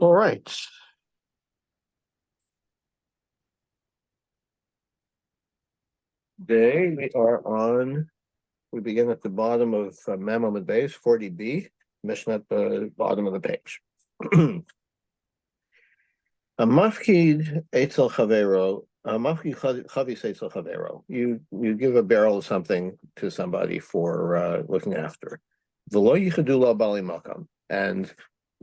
All right. Today we begin at the bottom of Mem Amud Beis, 40b, Mishnah at the bottom of the page. A mafkid etzel chavero, a mafkid chavis etzel chavero. You give a barrel of something to somebody for looking after. V'lo yichadu lo bali makam. And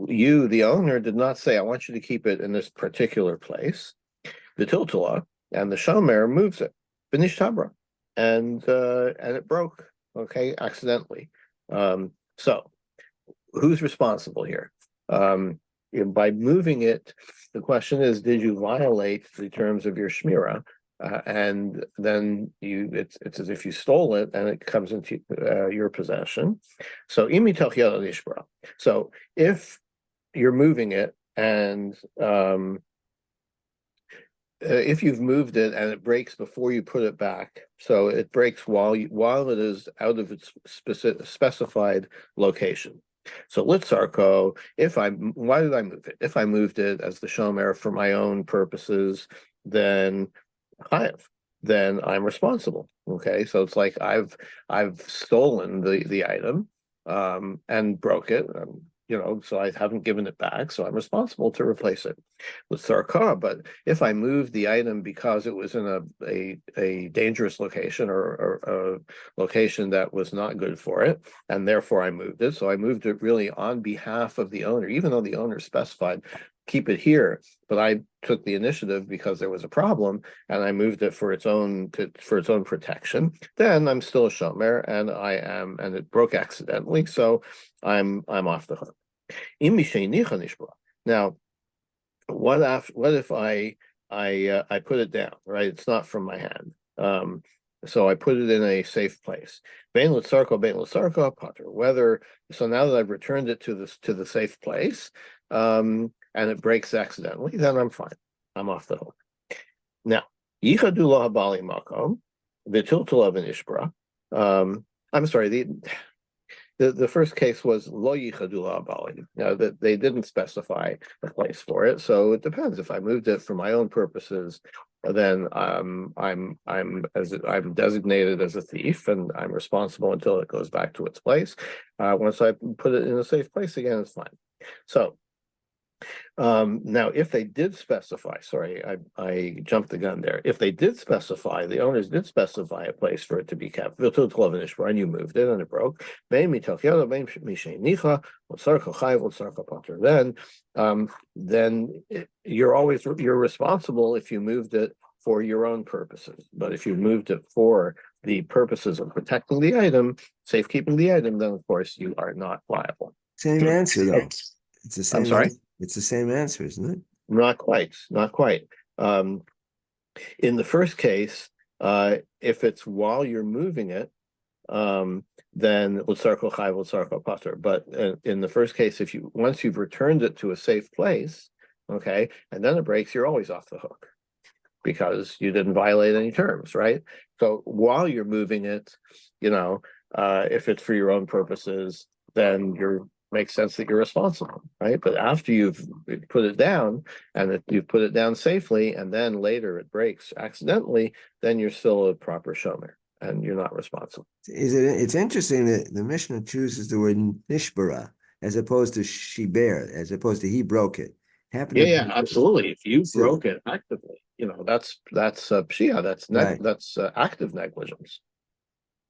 you, the owner, did not say, I want you to keep it in this particular place. The tiltula and the shomer moves it. Finish tabra, and it broke. Okay, accidentally. So who's responsible here? By moving it, the question is, did you violate the terms of your shmira? And then it's as if you stole it and it comes into your possession. So So if you're moving it and if you've moved it and it breaks before you put it back, so it breaks while it is out of its specified location. So litzarko, why did I move it? If I moved it as the shomer for my own purposes, then then I'm responsible. Okay, so it's like I've stolen the item and broke it. So I haven't given it back, so I'm responsible to replace it with sarkar. But if I moved the item because it was in a dangerous location or a location that was not good for it, and therefore I moved it, so I moved it really on behalf of the owner, even though the owner specified keep it here, but I took the initiative because there was a problem and I moved it for its own protection, then I'm still a shomer and it broke accidentally, so I'm off the hook. Now, what if I put it down, right? It's not from my hand. So I put it in a safe place. Bein l'tzarko, potter. So now that I've returned it to the safe place, and it breaks accidentally, then I'm fine. I'm off the hook. Now, yichadu lo habali makom, v'tiltul v'nishbra. I'm sorry. The first case was lo yichadu lo habali. Now that they didn't specify a place for it, so it depends. If I moved it for my own purposes, then I'm designated as a thief and I'm responsible until it goes back to its place. Once I put it in a safe place again, it's fine. So now, if they did specify, sorry, I jumped the gun there. If they did specify, the owners did specify a place for it to be kept, and you moved it and it broke, then you're responsible if you moved it for your own purposes. But if you moved it for the purposes of protecting the item, safekeeping the item, then of course you are not liable. Same answer, though. It's the same. I'm sorry? It's the same answer, isn't it? Not quite. In the first case, if it's while you're moving it, then l'tzarko chayv, l'tzarko pater. But in the first case, once you've returned it to a safe place, okay, and then it breaks, you're always off the hook because you didn't violate any terms, right? So while you're moving it, if it's for your own purposes, then makes sense that you're responsible, right? But after you've put it down and you've put it down safely, and then later it breaks accidentally, then you're still a proper shomer and you're not responsible. It's interesting that the Mishnah chooses the word nishbara as opposed to shiber, as opposed to he broke it. Yeah, absolutely. If you broke it actively, that's pshia. That's active negligence.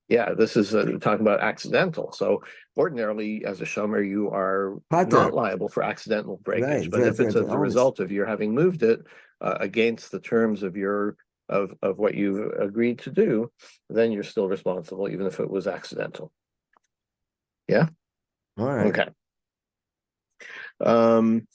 Yeah, this is talking about accidental. So ordinarily, as a shomer, you are not liable for accidental breakage. Right, but if it's as a result of your having moved it against the terms of what you've agreed to do, then you're still responsible, even if it was accidental. Yeah. All right. Okay.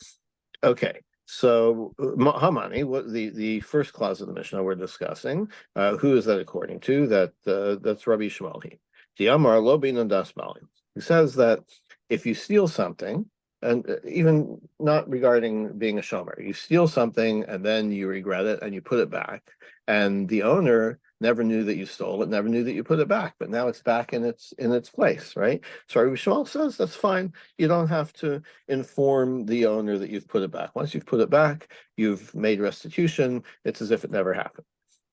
Okay. So Hamani, what the first clause of the Mishnah we're discussing, who is that according to? That's Rabbi Shmuel. Diamar lo binan das malim. He says that if you steal something, and even not regarding being a shomer, you steal something and then you regret it and you put it back, and the owner never knew that you stole it, never knew that you put it back, but now it's back in its place, right? So Rabbi Shmuel says that's fine. You don't have to inform the owner that you've put it back. Once you've put it back, you've made restitution. It's as if it never happened.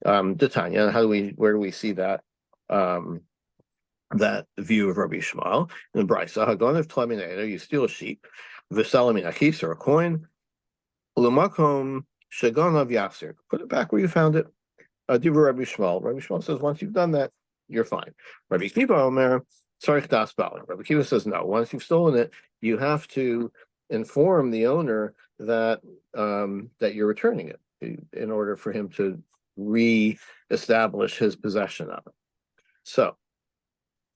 Tanya, where do we see that? That view of Rabbi Shmuel in the Brisa, Hagonev Tlaminator, you steal a sheep, Visalamina Akis or a coin, Lumakom Shagonav Yasir, put it back where you found it. Diva Rabbi Shmuel. Rabbi Shmuel says once you've done that, you're fine. Rabbi Kiva Omer, Sarich Das Balim. Rabbi Kiva says no. Once you've stolen it, you have to inform the owner that that you're returning it in order for him to re-establish his possession of it. So,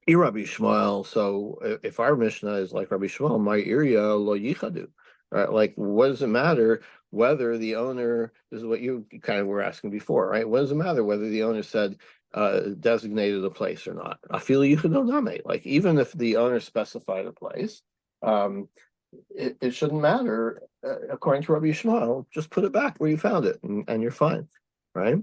Rabbi Shmuel. So, if our Mishnah is like Rabbi Shmuel, my iria lo yichadu. Right? Like, what does it matter whether the owner, this is what you kind of were asking before, right? What does it matter whether the owner said designated a place or not? I feel you could know, like even if the owner specified a place, it shouldn't matter according to Rabbi Yishmael. Just put it back where you found it, and you're fine, right?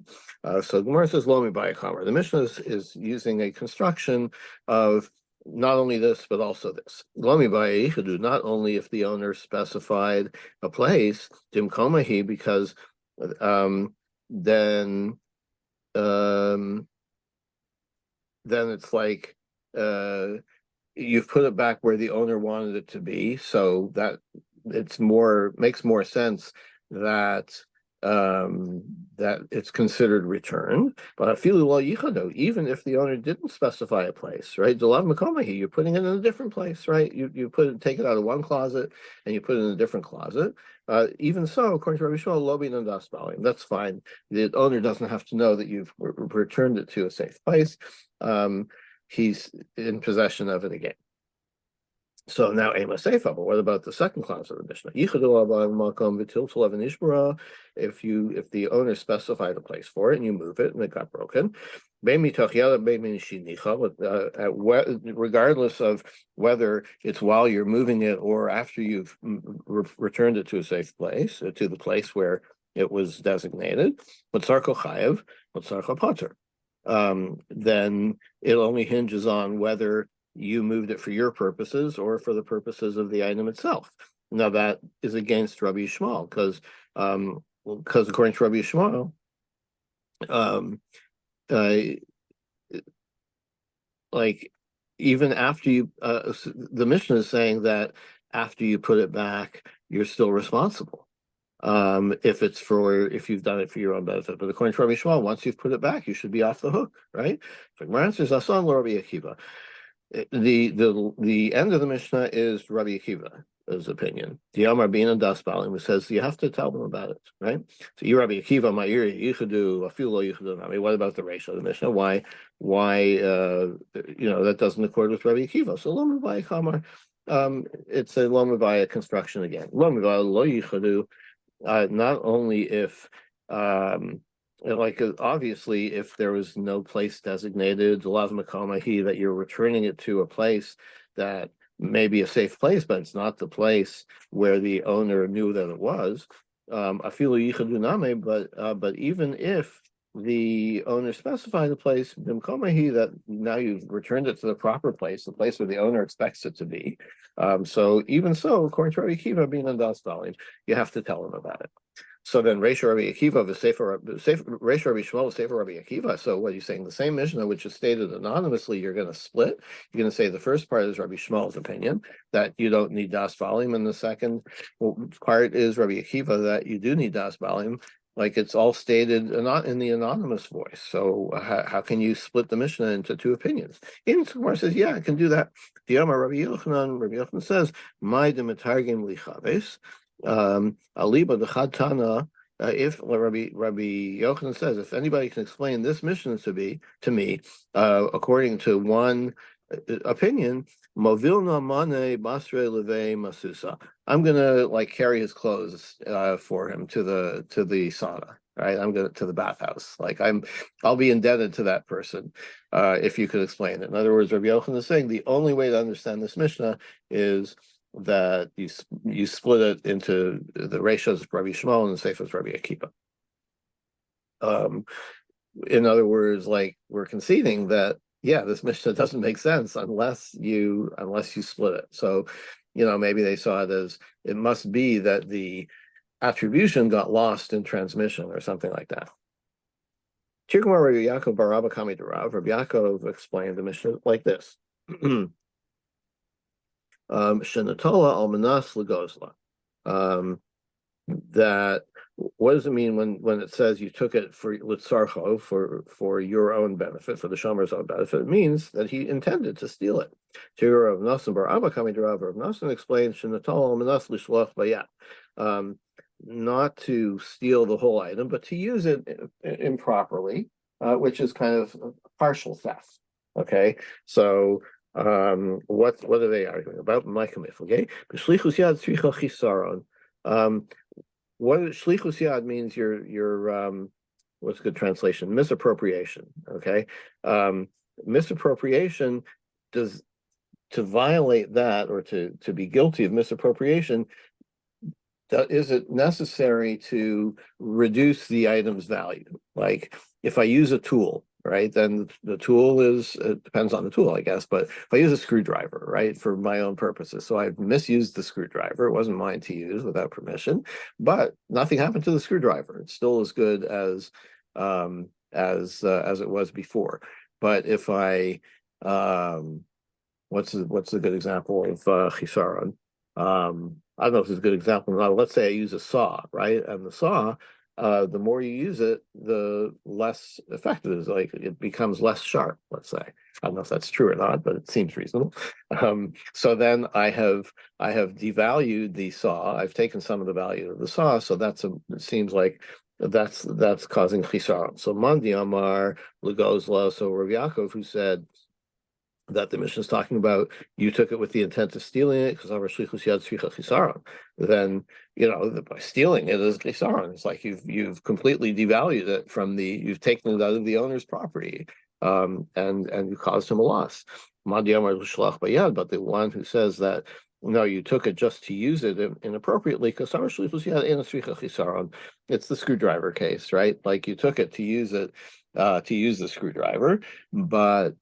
So Gemara says Lomi Bayakamar. The Mishnah is using a construction of not only this, but also this. Lomi Bayichadu, not only if the owner specified a place, Dimkomahi, because then it's like you've put it back where the owner wanted it to be, so that makes more sense that that it's considered returned. But I feel even if the owner didn't specify a place, right? You're putting it in a different place, right? You take it out of one closet and you put it in a different closet. Even so, according to Rabbi Shmuel, Lobin and Dasbalim, that's fine. The owner doesn't have to know that you've returned it to a safe place. He's in possession of it again. So now Ema Seifa, but what about the second clause of the Mishnah? If the owner specified a place for it and you move it and it got broken, regardless of whether it's while you're moving it or after you've returned it to a safe place, to the place where it was designated, then it only hinges on whether you moved it for your purposes or for the purposes of the item itself. Now that is against Rabbi Yishmael because according to Rabbi Yishmael, like even after you, the Mishnah is saying that after you put it back, you're still responsible. If you've done it for your own benefit, but according to Rabbi Yishmael, once you've put it back, you should be off the hook, right? So my answer is Asan Rabbi Akiva. The end of the Mishnah is Rabbi Akiva's opinion. The Amar Bina Dasbalim, who says you have to tell them about it, right? So you Rabbi Akiva, my ear, Yichadu, Afulo Yichadu. I mean, what about the ratio of the Mishnah? Why that doesn't accord with Rabbi Akiva? So Loma Baya Kamar, it's a Loma Baya construction again. Loma Baya Lo Yichadu. Not only if obviously if there was no place designated that you're returning it to a place that may be a safe place, but it's not the place where the owner knew that it was. But even if the owner specified a place, that now you've returned it to the proper place, the place where the owner expects it to be. So even so, according to Rabbi Akiva being on Dasbalim, you have to tell him about it. So then Reisha Rabbi Akiva Reisha Rabbi Shmuel Sefer Rabbi Akiva. So what are you saying? The same Mishnah, which is stated anonymously, you're going to split. You're going to say the first part is Rabbi Shmuel's opinion that you don't need Das Balim, and the second part is Rabbi Akiva that you do need Das Balim. Like it's all stated not in the anonymous voice. So how can you split the Mishnah into two opinions? Even Gemara says, yeah, I can do that. The Amar Rabbi Yochanan says, "My demitargim lichaves." Aliba the Chatana, if Rabbi Yochanan says, if anybody can explain this Mishnah to me, according to one opinion, Movilna Mane Basre Leve Masusa. I'm gonna carry his clothes for him to the sauna. Right, I'm going to the bathhouse. I'll be indebted to that person if you could explain it. In other words, Rabbi Yochanan is saying the only way to understand this Mishnah is that you split it into the ratios of Rabbi Shmuel and the Sefer of Rabbi Akiva. in other words, like we're conceding that, yeah, this Mishnah doesn't make sense unless you split it. So, maybe they saw it as it must be that the attribution got lost in transmission or something like that. Tirkumar Rabbi Yaakov Barabba Kami Derav, Rabbi Yaakov explained the Mishnah like this. Shenatola almanas legozla. That what does it mean when it says you took it for litzarcho for your own benefit, for the shomer's own benefit? It means that he intended to steal it. Tir of Nasan bar Abba Kami Derav, Rav Nasan explained Shenatola almanas lishloch bayat. Not to steal the whole item, but to use it improperly, which is kind of partial theft. Okay, so what are they arguing about? Okay, what shlichus yad means? Your what's a good translation? Misappropriation. Okay, misappropriation does to violate that or to be guilty of misappropriation. Is it necessary to reduce the item's value? Like if I use a tool, right, then the tool it depends on the tool, I guess, but if I use a screwdriver, right, for my own purposes, so I've misused the screwdriver, it wasn't mine to use without permission, but nothing happened to the screwdriver. It's still as good as it was before. But if I what's a good example of chisaron? I don't know if it's a good example or not. Let's say I use a saw, right? And the saw, the more you use it, the less effective it is. Like it becomes less sharp, let's say. I don't know if that's true or not, but it seems reasonable. So then I have devalued the saw. I've taken some of the value of the saw. So it seems like that's causing chisaron. So Mandi Amar Lugozla, so Rav Yaakov, who said that the Mishnah is talking about, you took it with the intent of stealing it, because then by stealing it is chisaron. It's like you've completely devalued it you've taken it out of the owner's property, and you caused him a loss. But the one who says that no, you took it just to use it inappropriately, it's the screwdriver case, right? Like you took it to use it to use the screwdriver, but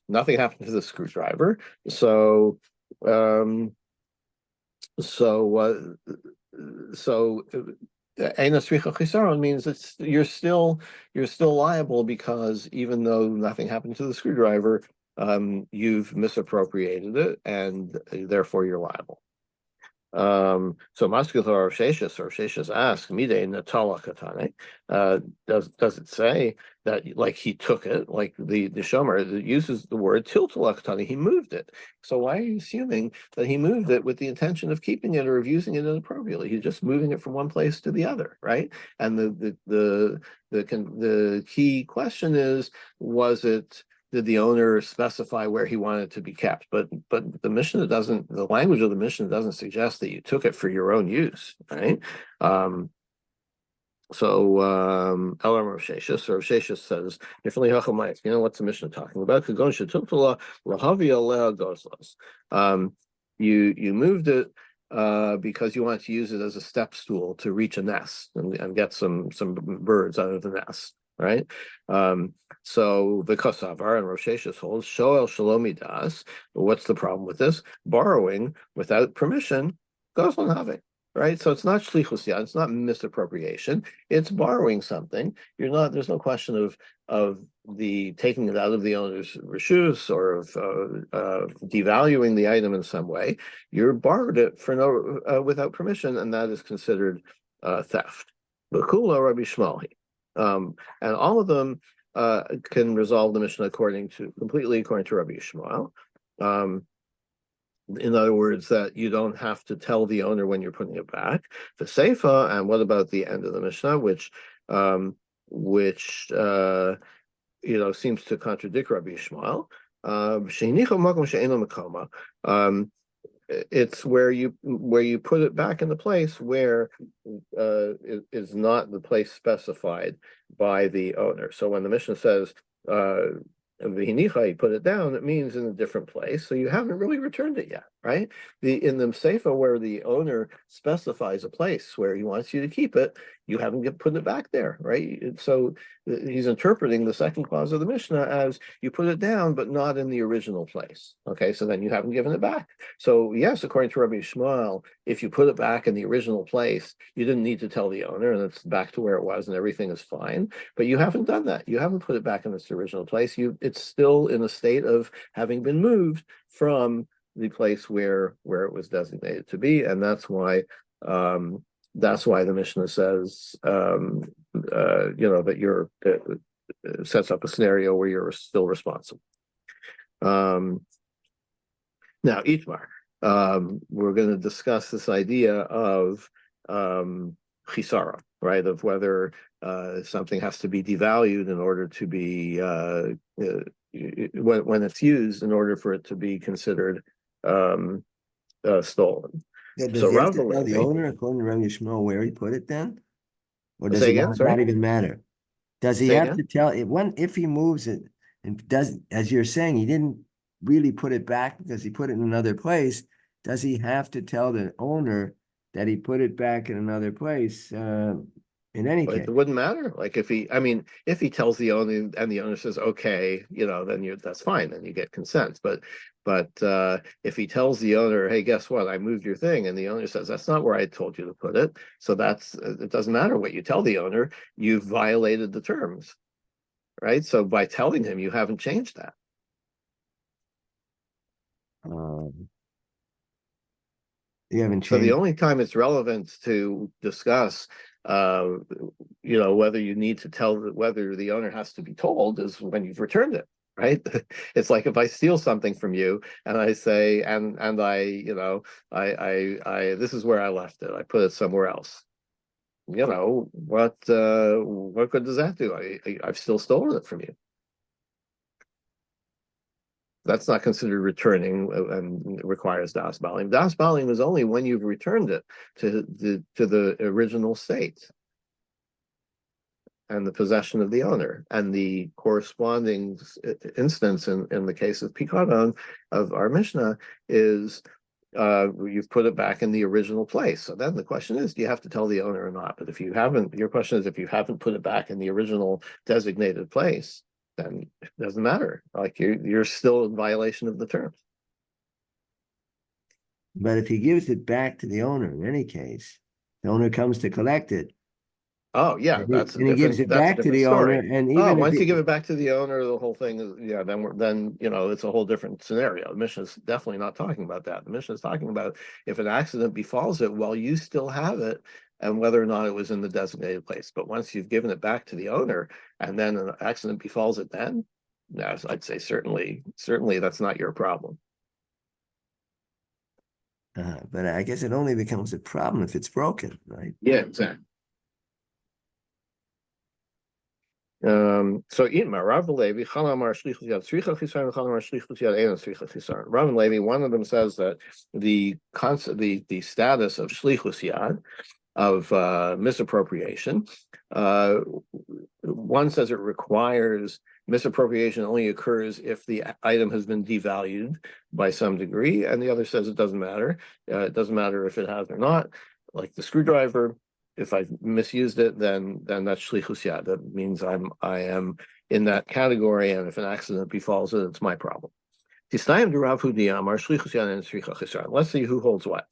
nothing happened to the screwdriver. So Eina Sricha Chisaron means you're still liable, because even though nothing happened to the screwdriver, you've misappropriated it, and therefore you're liable. So Maskil or Sheshis ask Mide Natala Katane. Does it say that like he took it, like the Shomer uses the word Tiltala Katane, he moved it. So why are you assuming that he moved it with the intention of keeping it or of using it inappropriately? He's just moving it from one place to the other, right? And the key question is, did the owner specify where he wanted to be kept? But the language of the Mishnah doesn't suggest that you took it for your own use, right? Elam Rav Sheshis says, what's the Mishnah talking about? You moved it because you wanted to use it as a step stool to reach a nest and get some birds out of the nest, right? So the Kosavar and Rosheshis holds Shoel Shalomi Das. What's the problem with this? Borrowing without permission goes on having, right? So it's not shlichus yad, it's not misappropriation. It's borrowing something. There's no question of the taking it out of the owner's reshus or of devaluing the item in some way. You borrowed it for without permission, and that is considered theft. Bakula Rabbi Shmuel. And all of them can resolve the Mishnah completely according to Rabbi Yishmael. In other words, that you don't have to tell the owner when you're putting it back. The Seifa, and what about the end of the Mishnah, which seems to contradict Rabbi Yishmael. It's where you put it back in the place where is not the place specified by the owner. So when the Mishnah says V'hinicha, you put it down, it means in a different place. So you haven't really returned it yet, right? In the Seifa where the owner specifies a place where he wants you to keep it, you haven't put it back there, right? So he's interpreting the second clause of the Mishnah as you put it down, but not in the original place. Okay, so then you haven't given it back. So yes, according to Rabbi Shmuel, if you put it back in the original place, you didn't need to tell the owner, and it's back to where it was, and everything is fine. But you haven't done that. You haven't put it back in its original place. It's still in a state of having been moved from the place where it was designated to be, and that's why the Mishnah says that you're sets up a scenario where you're still responsible. Now, Itmar, we're going to discuss this idea of chisara, right? Of whether something has to be devalued in order to be when it's used in order for it to be considered stolen. Does So he have Rav to tell the Levi, owner, according to Rabbi Shmuel, where he put it then? Or does say it again, not sorry, even matter? Does he say have again. to tell it if he moves it and does, as you're saying, he didn't really put it back because he put it in another place? Does he have to tell the owner that he put it back in another place? In any But case, it wouldn't matter. Like if he tells the owner and the owner says, okay, then that's fine. Then you get consent. But if he tells the owner, hey, guess what? I moved your thing. And the owner says, that's not where I told you to put it. So it doesn't matter what you tell the owner. You've violated the terms, right? So by telling him, you haven't changed that. you haven't So the changed. only time it's relevant to discuss, whether you need to tell whether the owner has to be told is when you've returned it, right? It's like if I steal something from you and I say, and I this is where I left it. I put it somewhere else. What good does that do? I've still stolen it from you. That's not considered returning and requires das balim. Das balim is only when you've returned it to the original state and the possession of the owner. And the corresponding instance in the case of Pikadon of our Mishnah is you've put it back in the original place. So then the question is, do you have to tell the owner or not? But if you haven't, your question is, if you haven't put it back in the original designated place, then it doesn't matter. Like you're still in violation of the terms. But if he gives it back to the owner, in any case, the owner comes to collect it, Oh yeah, and he gives it that's a back to different the owner, story. and Oh, even if once you it, give it back to the owner, the whole thing is then it's a whole different scenario. The mission is definitely not talking about that. The mission is talking about if an accident befalls it while you still have it, and whether or not it was in the designated place. But once you've given it back to the owner, and then an accident befalls it, then yes, I'd say certainly that's not your problem. but I guess it only becomes a problem if it's broken, right? Yeah, exactly. So Itmar, Rav and Levi, Rav and Levi, one of them says that the concept, the status of shlichus yad, of misappropriation, one says it requires misappropriation only occurs if the item has been devalued by some degree, and the other says it doesn't matter. It doesn't matter if it has or not. Like the screwdriver, if I misused it, then that's shlichus yad. That means I am in that category, and if an accident befalls it, it's my problem. Let's see who holds what.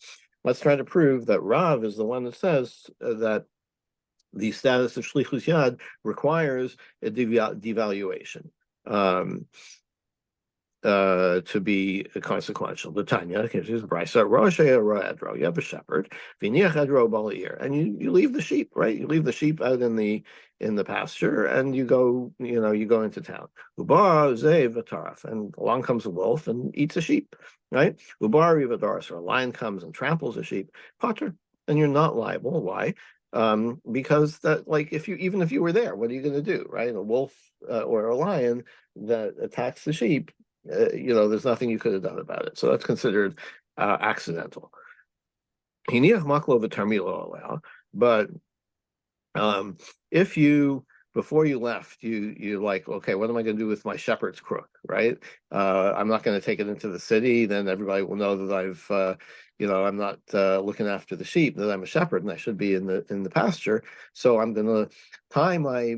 Let's try to prove that Rav is the one that says that the status of shlichus yad requires a devaluation. To be consequential. The Tanya is Brisa Roshea Roedro. You have a shepherd, Viniach Edro Balair, and you leave the sheep, right? You leave the sheep out in the pasture, and you go into town. Ubar Zev Taraf, and along comes a wolf and eats a sheep, right? Ubar Rivadaris, or a lion comes and tramples a sheep, Potter, and you're not liable. Why? Because that, like, if you were there, what are you going to do, right? A wolf or a lion that attacks the sheep, there's nothing you could have done about it. So that's considered accidental. But if you before you left, you like, okay, what am I going to do with my shepherd's crook, right? I'm not going to take it into the city. Then everybody will know that I'm not looking after the sheep, that I'm a shepherd and I should be in the pasture. So I'm going to tie my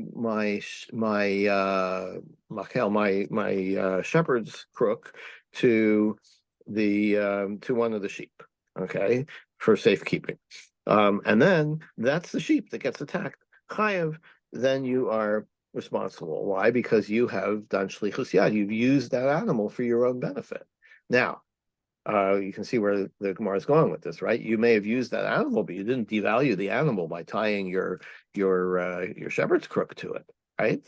shepherd's crook to one of the sheep, okay, for safekeeping. And then that's the sheep that gets attacked. Chayav, then you are responsible. Why? Because you have done shlichus yad. You've used that animal for your own benefit. Now, you can see where the Gemara is going with this, right? You may have used that animal, but you didn't devalue the animal by tying your shepherd's crook to it, right?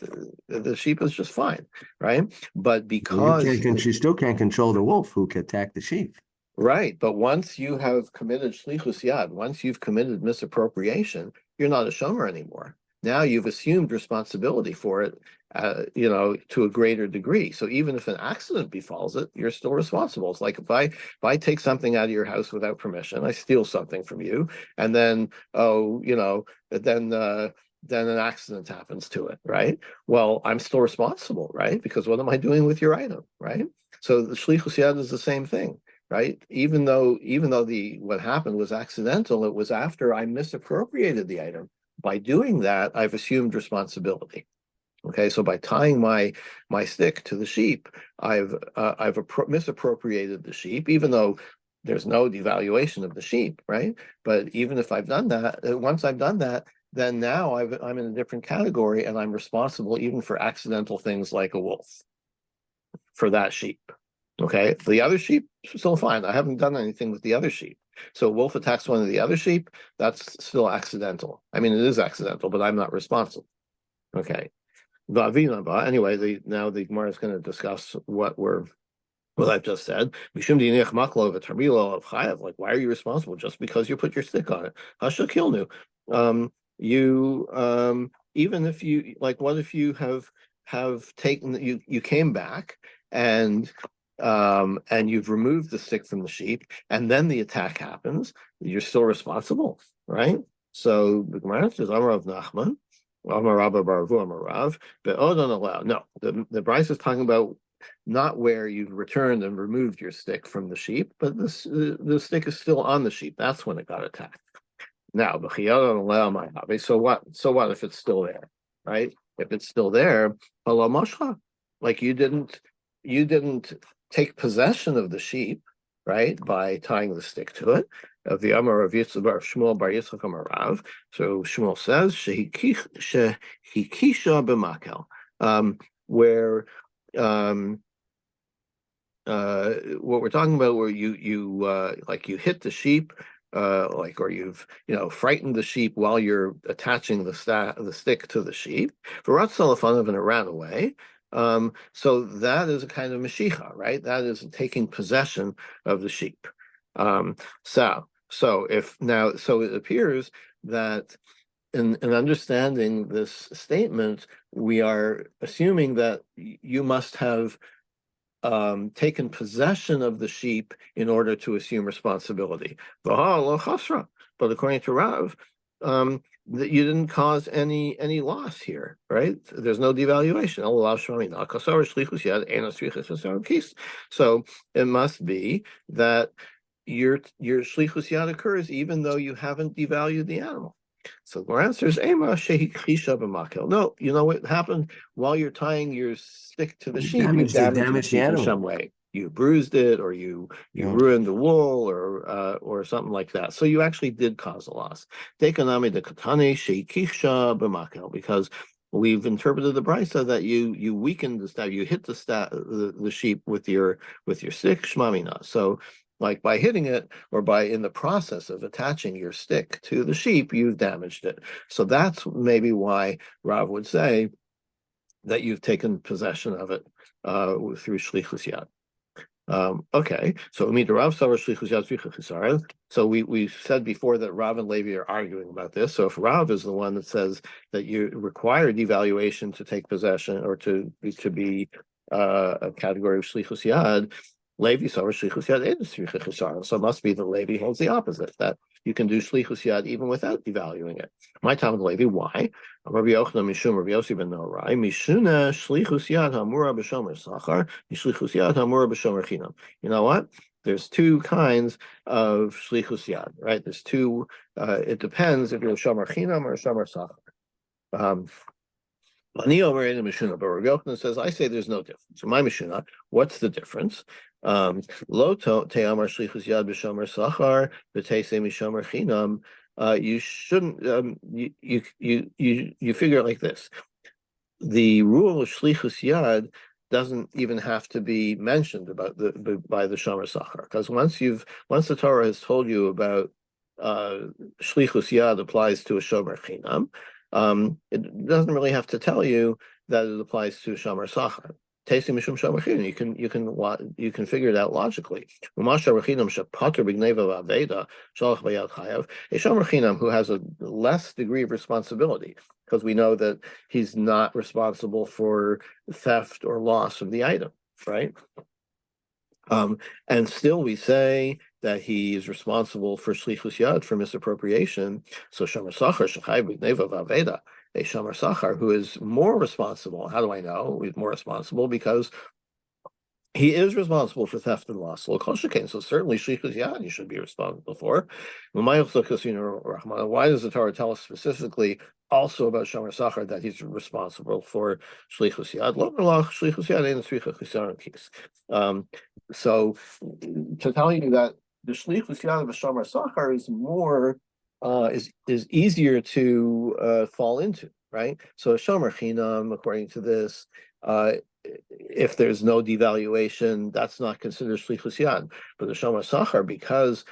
The sheep is just fine, right? But because you still can't control the wolf who can attack the sheep. right, but once you have committed shlichus yad, once you've committed misappropriation, you're not a shomer anymore. Now you've assumed responsibility for it, to a greater degree. So even if an accident befalls it, you're still responsible. It's like if I take something out of your house without permission, I steal something from you, and then then an accident happens to it, right? Well, I'm still responsible, right? Because what am I doing with your item, right? So the shlichus yad is the same thing, right? Even though what happened was accidental, it was after I misappropriated the item. By doing that, I've assumed responsibility. Okay, so by tying my stick to the sheep, I've misappropriated the sheep, even though there's no devaluation of the sheep, right? But even if I've done that, once I've done that, then now I'm in a different category, and I'm responsible even for accidental things like a wolf for that sheep. Okay, the other sheep, still fine. I haven't done anything with the other sheep. So wolf attacks one of the other sheep, that's still accidental. I mean, it is accidental, but I'm not responsible. Okay. Anyway, now the Gemara is going to discuss what I've just said. Like, why are you responsible just because you put your stick on it? Hasha kilnu. Even if you like, what if you have taken you came back and you've removed the stick from the sheep, and then the attack happens, you're still responsible, right? So the Gemara says, Amar of Nachman, Amar Rabba Baravu, Amar Rav, but don't allow. No, the Bryce is talking about not where you've returned and removed your stick from the sheep, but the stick is still on the sheep. That's when it got attacked. Now, so what? So what if it's still there, right? If it's still there, like you didn't take possession of the sheep, right, by tying the stick to it. Of the Amar of Yitzchak Shmuel Bar Yitzchak Amar Rav. So Shmuel says shehikisha b'makel, where what we're talking about, where you like you hit the sheep, or you've frightened the sheep while you're attaching the stick to the sheep. For Ratzalafanov, and it ran away. So that is a kind of Mashiach, right? That is taking possession of the sheep. So it appears that in understanding this statement, we are assuming that you must have taken possession of the sheep in order to assume responsibility. But according to Rav, that you didn't cause any loss here, right? There's no devaluation. So it must be that your shlichus yad occurs even though you haven't devalued the animal. So the answer is Ema shehikhisha b'makel. No, you know what happened while you're tying your stick to the sheep? You damaged the sheep in some way. You bruised it, or you ruined the wool, or something like that. So you actually did cause a loss. Dekanami de katane shehikhisha b'makel, because we've interpreted the brisa that you weakened the staff, you hit the sheep with your stick, shmamina. So, like by hitting it, or by in the process of attaching your stick to the sheep, you've damaged it. So that's maybe why Rav would say that you've taken possession of it through shlichus yad. Okay, so Rav shlichus yad. So we said before that Rav and Levi are arguing about this. So if Rav is the one that says that you require devaluation to take possession, or to be a category of shlichus yad, Levi Savar Shlichus Yad Ein Tzricha Chesharon. So it must be the Levi holds the opposite, that you can do Shlichus Yad even without devaluing it. My time with Levi, why? Rabbi Yochanan Mishum Rabbi Yossi ben Norai Mishuna Shlichus Yad Hamura B'Shomer Sachar Shlichus Yad Hamura B'Shomer Chinam. You know what? There's two kinds of Shlichus Yad, right? There's two. It depends if you're a Shomer Chinam or a Shomer Sachar. Ani Omer in the Mishuna, but Rabbi Yochanan says, I say there's no difference. So my Mishuna, what's the difference? Lo te'amar shlichus yad b'shomer sachar b'teisei mishomer chinam. You shouldn't. You figure it like this: the rule of shlichus yad doesn't even have to be mentioned by the shomer sachar, because once the Torah has told you about shlichus yad applies to a shomer chinam. It doesn't really have to tell you that it applies to shomer sachar. Tasting mishum shomer chinam, you can figure it out logically. A shomer chinam who has a less degree of responsibility, because we know that he's not responsible for theft or loss of the item, right? And still we say that he is responsible for shlichus yad, for misappropriation. So shomer sachar shechai b'gneva v'aveda, a shomer sachar who is more responsible. How do I know he's more responsible? Because he is responsible for theft and loss. So certainly shlichus yad you should be responsible for. Why does the Torah tell us specifically also about shomer sachar that he's responsible for shlichus yad? So to tell you that the shlichus yad of a shomer sachar is more is easier to fall into, right? So a shomer chinam, according to this, if there's no devaluation, that's not considered shlichus yad. But the shomer sachar, because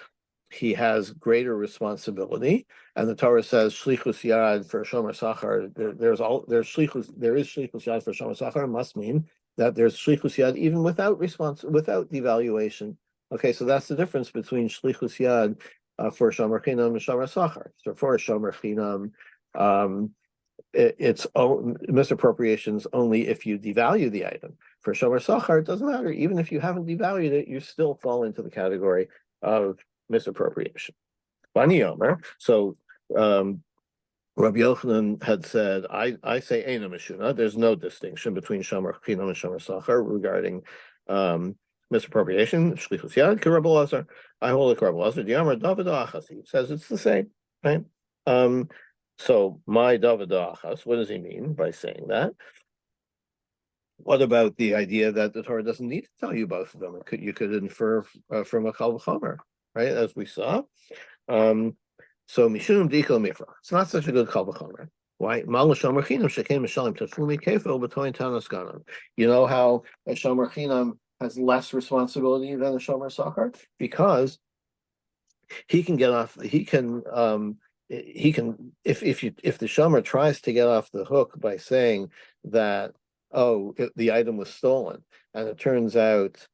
he has greater responsibility, and the Torah says shlichus yad for shomer sachar. There is shlichus yad for shomer sachar. Must mean that there's shlichus yad even without devaluation. Okay, so that's the difference between shlichus yad for shomer chinam and shomer sachar. So for a shomer chinam, it's misappropriations only if you devalue the item. For shomer sachar, it doesn't matter. Even if you haven't devalued it, you still fall into the category of misappropriation. Bani Omer. So Rabbi Yochanan had said, I say Eina Mishuna. There's no distinction between shomer chinam and shomer sachar regarding misappropriation. Shlichus yad Rabbi Lazar. I hold like Rabbi Lazar. Diamar David Achasi says it's the same, right? So my David Achas, what does he mean by saying that? What about the idea that the Torah doesn't need to tell you both of them? You could infer from a kal v'chomer, right? As we saw. So mishum dikol mifra. It's not such a good kal v'chomer. Why? You know how a shomer chinam has less responsibility than a shomer sachar, because he can get off. He can if the shomer tries to get off the hook by saying that the item was stolen, and it turns out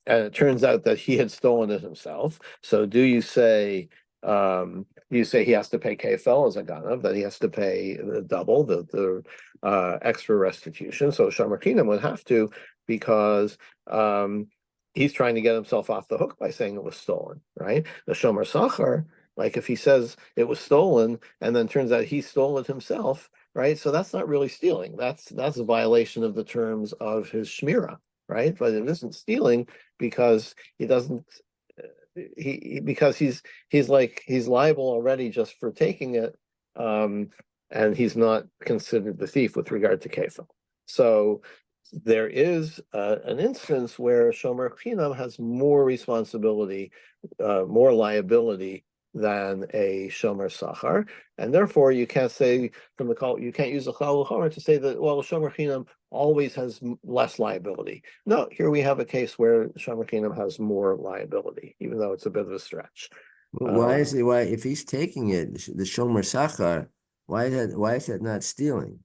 that he had stolen it himself. So do you say he has to pay kefel as a ganav, that he has to pay the double, the extra restitution? So shomer chinam would have to, because he's trying to get himself off the hook by saying it was stolen, right? The shomer sachar, like if he says it was stolen and then turns out he stole it himself, right? So that's not really stealing. That's a violation of the terms of his shmira, right? But it isn't stealing, because he doesn't. Because he's liable already just for taking it, and he's not considered the thief with regard to kefil. So there is an instance where shomer chinam has more responsibility, more liability than a shomer sachar, and therefore you can't say you can't use the kal v'chomer to say that, well, shomer chinam always has less liability. No, here we have a case where shomer chinam has more liability, even though it's a bit of a stretch. Why if he's taking it, the shomer sachar, why is that not stealing?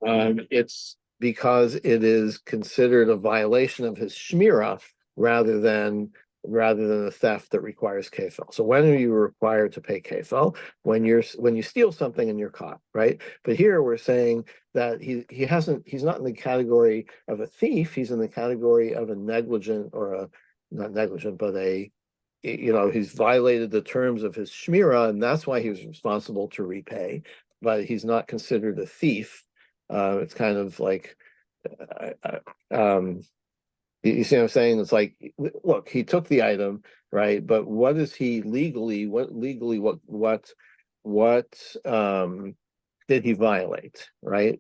It's because it is considered a violation of his shmira rather than rather than a theft that requires kfel. So when are you required to pay kfel? When you steal something and you're caught, right? But here we're saying that he's not in the category of a thief. He's in the category of a negligent or a not negligent, but he's violated the terms of his shmira, and that's why he was responsible to repay. But he's not considered a thief. It's kind of like, um, you see what I'm saying? It's like, look, he took the item, right? But what is he legally? What did he violate? Right?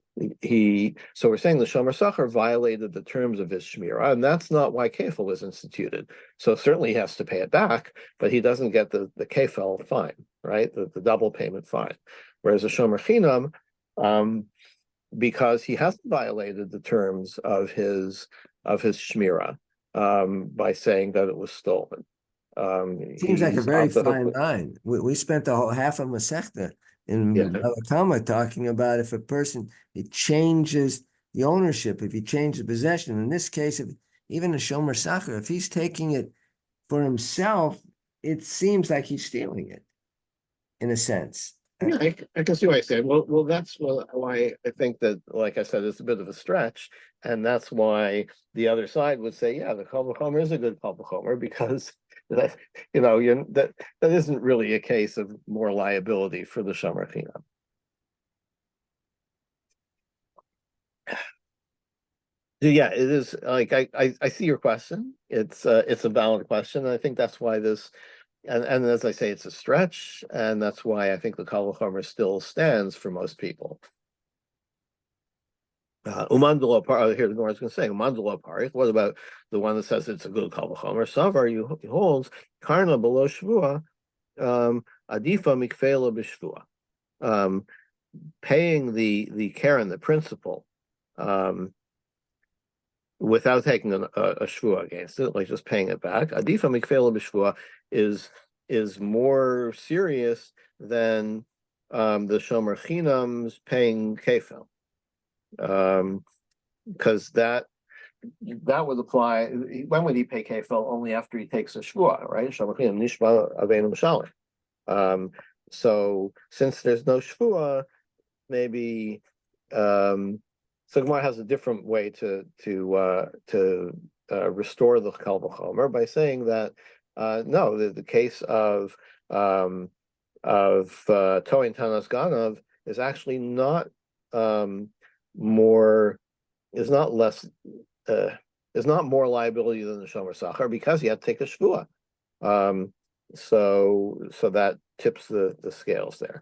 So we're saying the Shomer Sachar violated the terms of his shmira, and that's not why kefil was instituted. So certainly he has to pay it back, but he doesn't get the kefil fine, right? The double payment fine. Whereas a Shomer Chinam, because he hasn't violated the terms of his shmira by saying that it was stolen. Seems like a He's very off the hook fine with, line. We spent the whole half of Masechta in yeah. Bava Kama talking about if a person it changes the ownership, if he changes possession. In this case, if even a Shomer Sacher, if he's taking it for himself, it seems like he's stealing it in a sense. Yeah, I can see why I said. Well, that's why I think that, like I said, it's a bit of a stretch, and that's why the other side would say, yeah, the Kal Vachomer is a good Kal Vachomer because that that isn't really a case of more liability for the Shomer Chinam. Yeah, it is like I see your question. It's a valid question. And I think that's why this and as I say, it's a stretch, and that's why I think the Kal Vachomer still stands for most people. Umandala Parich, here the Gemara is going to say, Umandala Parich, what about the one that says it's a good Kal Vachomer? Savar, he holds, Karna below Shvua, Adifa Mikfela B'Shvua. Paying the Karen, the principal, without taking a shvua against it, like just paying it back. Adifa mikfela b'shvua is more serious than the shomer chinam's paying kefel, because that would apply. When would he pay kefel? Only after he takes a shvua, right? Shomer chinam nishba avenu m'shalim. So since there's no shvua, maybe so Gemara has a different way to restore the Kal Vachomer by saying that no, the case of Toin Tanas Ganav is actually not more is not less is not more liability than the Shomer Sachar because he had to take a shvua. So that tips the scales there.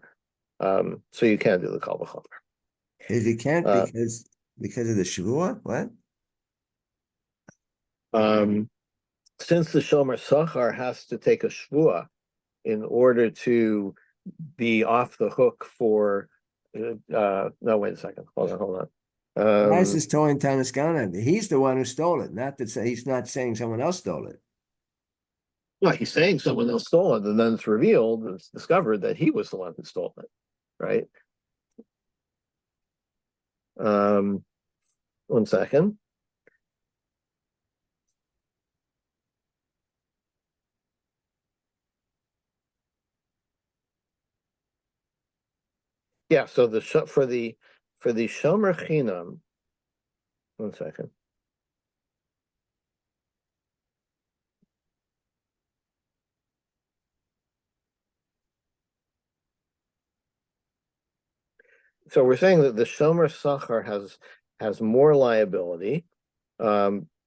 So you can do the Kal Vachomer. If you can't Uh, because of the Shavua, what? since the Shomer Sachar has to take a shvua in order to be off the hook for, no, wait a second, hold on. Why is this Toin Tanaskana? He's the one who stole it, not that he's not saying someone else stole it. No, he's saying someone else stole it, and then it's revealed, it's discovered that he was the one who stole it, right? 1 second. Yeah, so for the Shomer Chinam, 1 second. So we're saying that the Shomer Sachar has more liability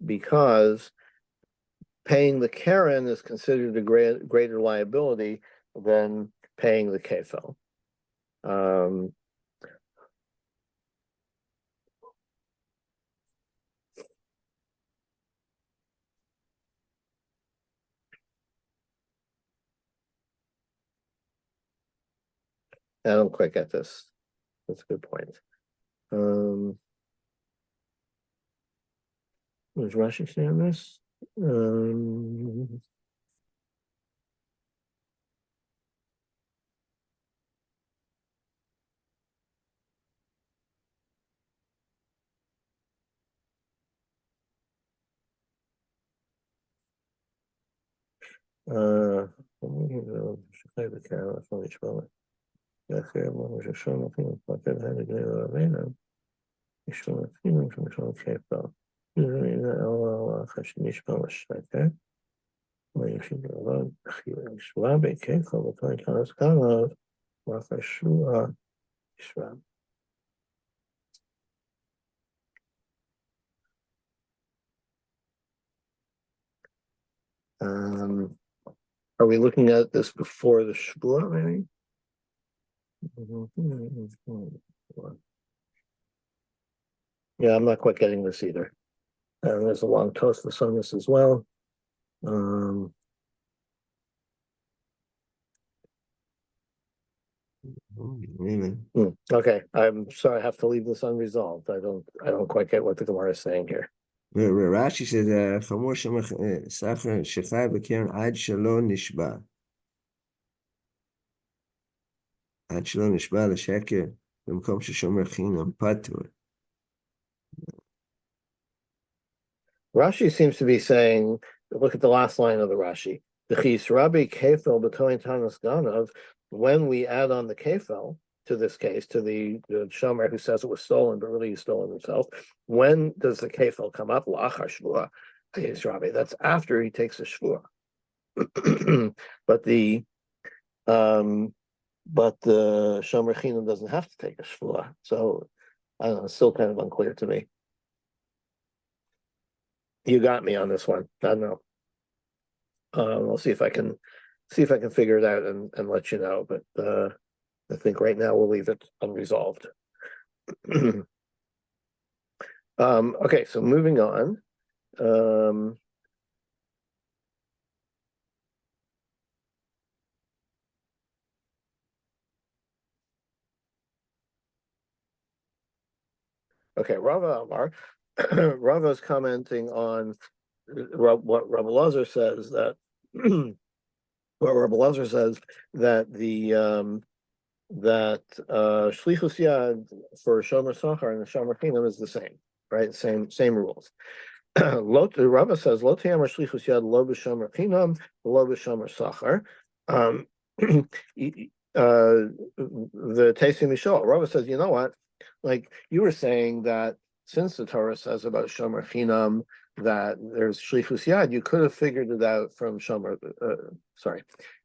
because paying the Karen is considered a greater liability than paying the kefel. I don't quite get this. That's a good point. Was Rashi saying this? Uh, are we looking at this before the Shvua, maybe? Yeah, I'm not quite getting this either. And there's a long Tosfos on this as well. Okay, I'm sorry, I have to leave this unresolved. I don't quite get what the Gemara is saying here. Rashi says, "Chamor sacher shechai b'keren ad shelo nishba." עד שלא נשבע לשקר, במקום ששומר חינם פטור. Rashi seems to be saying, look at the last line of the Rashi. The Chis Rabbi Kefel B'Kohen Tanas Ganav, when we add on the Kefel to this case, to the Shomer who says it was stolen, but really he's stolen himself, when does the Kefel come up? L'achar Shvua, Chis Rabbi. That's after he takes a Shvua. But the Shomer Chinam doesn't have to take a Shvua. So I don't know, it's still kind of unclear to me. You got me on this one. I don't know. I'll see if I can figure it out and let you know. But I think right now we'll leave it unresolved. Okay, so moving on. Okay, Rava Amar. Rava is commenting on what Rabbi Lazar says that what Rabbi Lazar says that the Shlichus Yad for Shomer Sachar and the Shomer Chinam is the same, right? Same rules. Rava says Lo Tiyamar Shlichus Yad Lo B'Shomer Chinam Lo B'Shomer Sachar. The Teisim Mishal. Rava says, you know what? Like you were saying that since the Torah says about Shomer Chinam that there's Shlichus Yad, you could have figured it out from Shomer.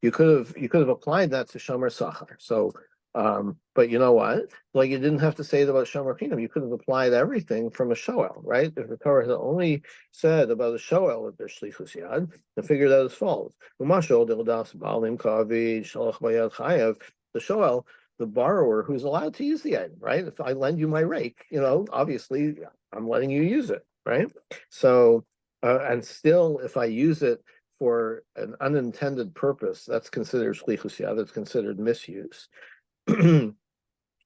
You could have applied that to Shomer Sachar. So, but you know what? Like you didn't have to say it about Shomer Chinam. You could have applied everything from a Shoel, right? If the Torah had only said about a Shoel that there's Shlichus Yad, then figure that as follows. The Shoel, the borrower who's allowed to use the item, right? If I lend you my rake, obviously I'm letting you use it, right? So, and still, if I use it for an unintended purpose, that's considered shlichus yad, that's considered misuse. Shomer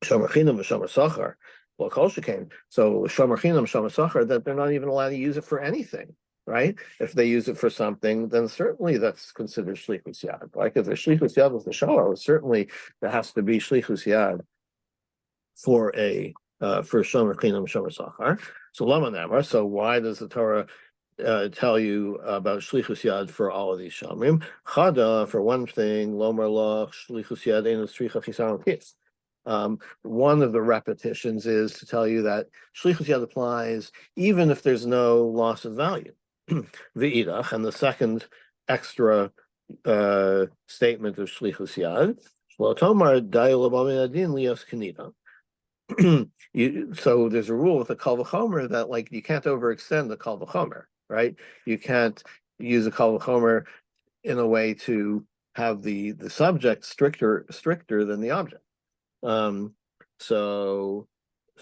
chinam v'shomer sachar, well, kol shekain. So shomer chinam, shomer sachar, that they're not even allowed to use it for anything, right? If they use it for something, then certainly that's considered shlichus yad. Like if there's shlichus yad with the shower, certainly there has to be shlichus yad for shomer chinam, shomer sachar. So lama namar. So why does the Torah tell you about shlichus yad for all of these shamrim? Chada, for one thing, lomar lo shlichus yad enu tzricha chisaron kis. One of the repetitions is to tell you that shlichus yad applies even if there's no loss of value. V'idach, and the second extra statement of shlichus yad, shlo tomar dayu l'bamin adin lios kanita. So there's a rule with the kal v'chomer that like you can't overextend the kal v'chomer, right? You can't use a kal v'chomer in a way to have the subject stricter than the object. So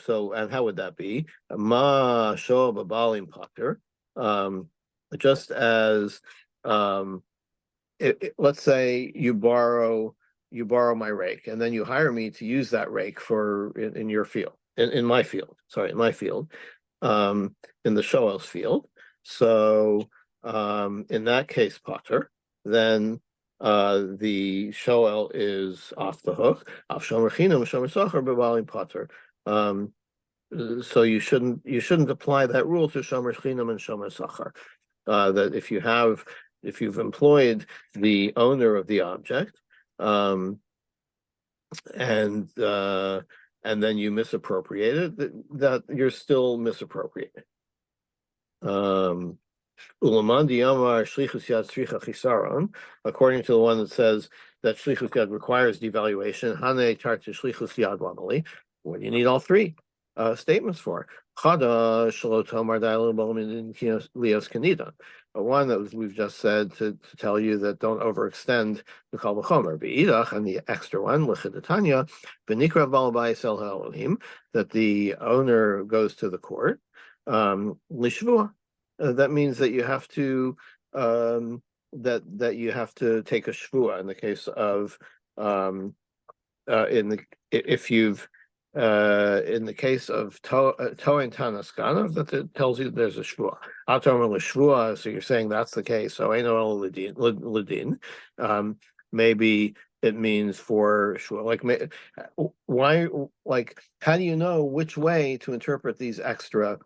and how would that be? Ma sho b'balim pater. Just as let's say you borrow my rake and then you hire me to use that rake in your field, in my field, in the shoel's field. So in that case, Potter, then the shoel is off the hook. Potter. So you shouldn't apply that rule to shomer chinam and shomer sachar. That if you have if you've employed the owner of the object, and then you misappropriate it, that you're still misappropriating. According to the one that says that shlichus yad requires devaluation, hane tartu shlichus yad lamali. What do you need all three statements for? Chada shelo tomar da'ilo b'omin lios kanida. One that we've just said to tell you that don't overextend the kal v'chomer. V'idach, and the extra one, l'chidatanya, v'nikra bal ba'is el ha'elohim, that the owner goes to the court, lishvua. That means that you have to that you have to take a shvua in the case of if you've in the case of toin tanaskana, that it tells you there's a shvua. Atom shvua, so you're saying that's the case. So I know ladin. Maybe it means for shvua. Like why? Like how do you know which way to interpret these extra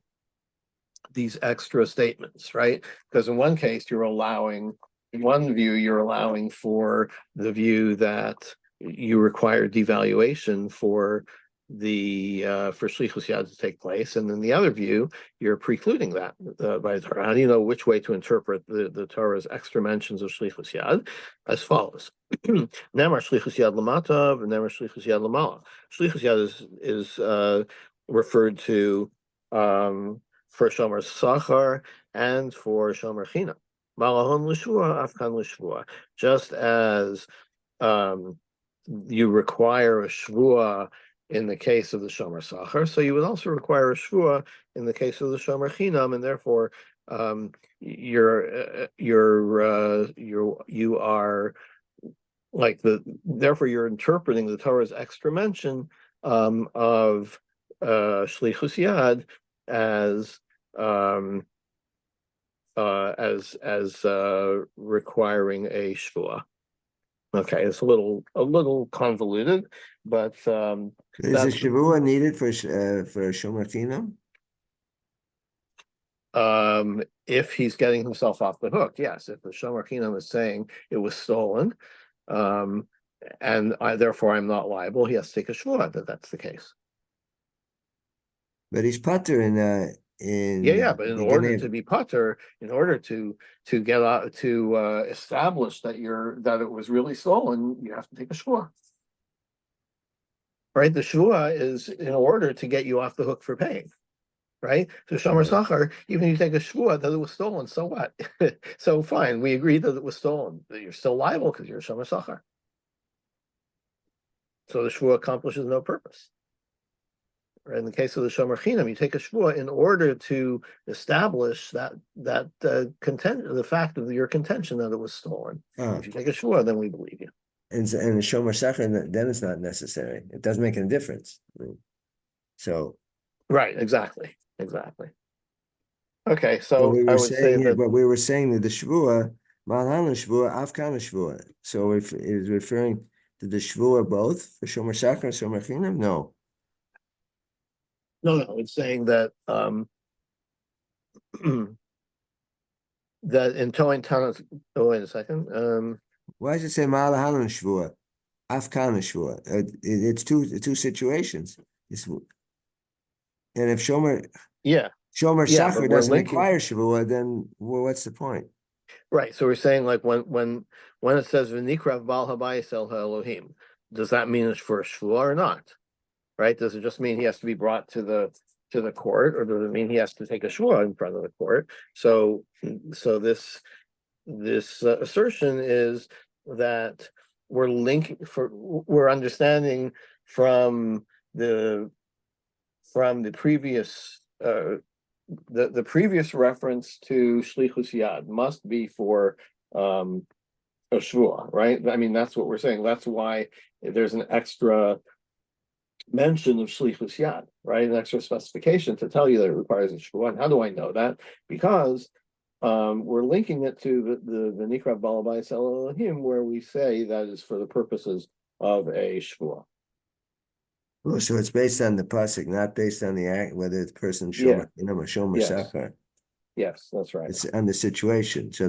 statements, right? Because in one case, in one view, you're allowing for the view that you require devaluation for the for shlichus yad to take place, and in the other view, you're precluding that by the Torah. How do you know which way to interpret the Torah's extra mentions of shlichus yad? As follows: Nemar shlichus yad lamata, and nemar shlichus yad lamala. Shlichus yad is referred to for shomer sachar and for shomer china. Malahon l'shvua, afkan l'shvua. Just as you require a shvua in the case of the shomer sachar, so you would also require a shvua in the case of the shomer chinam, and therefore you are like therefore you're interpreting the Torah's extra mention of shlichus yad as requiring a shvua. Okay, it's a little convoluted, but Is a shavua needed for shomer chinam? If he's getting himself off the hook, yes. If the shomer chinam is saying it was stolen, and therefore I'm not liable, he has to take a shvua that that's the case. But he's putter in But in order to be putter, in order to get out to establish that it was really stolen, you have to take a shvua. Right? The shvua is in order to get you off the hook for paying. Right? So shomer sachar, even if you take a shvua that it was stolen, so what? So fine, we agree that it was stolen. You're still liable because you're a shomer sachar. So the shvua accomplishes no purpose. In the case of the shomer chinam, you take a shvua in order to establish that the fact of your contention that it was stolen. If you take a shvua, then we believe you. And the shomer sachar, then it's not necessary. It doesn't make any difference. So right, exactly. Okay, so I would say that. But we were saying that the shvua, malhan shvua, afkan shvua. So if it is referring to the shvua both for shomer sachar and shomer chinam, no. No, it's saying that that in towing Tanas. Oh, wait a second. Why does it say malahan shvua, afkan shvua? It's two situations. And if shomer sachar doesn't require shvua, then what's the point? Right. So we're saying like when it says v'nikrav bal habayis el ha'elohim, does that mean it's for a shvua or not? Right? Does it just mean he has to be brought to the court, or does it mean he has to take a shvua in front of the court? So this assertion is that we're understanding from the previous the previous reference to shlichus yad must be for a shvua, right? I mean, that's what we're saying. That's why there's an extra mention of shlichus yad, right? An extra specification to tell you that it requires a shvua. And how do I know that? Because we're linking it to the Nikra Balabais Elohim, where we say that is for the purposes of a shvua. Oh, so it's based on the pasuk, not based on the act, whether it's person shomer, shomer sachar. Yes, that's right. It's on the situation. So I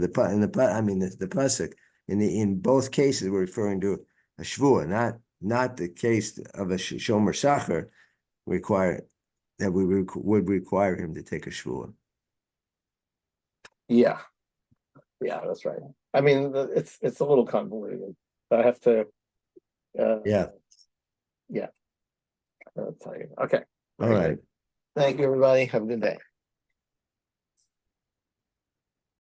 mean, the pasuk in both cases, we're referring to a shvua, not the case of a shomer sacher that we would require him to take a shvua. Yeah, yeah, that's right. I mean, it's a little convoluted. I have to, Yeah. yeah, I'll tell you. Okay. All Very right. good. Thank you, everybody. Have a good day.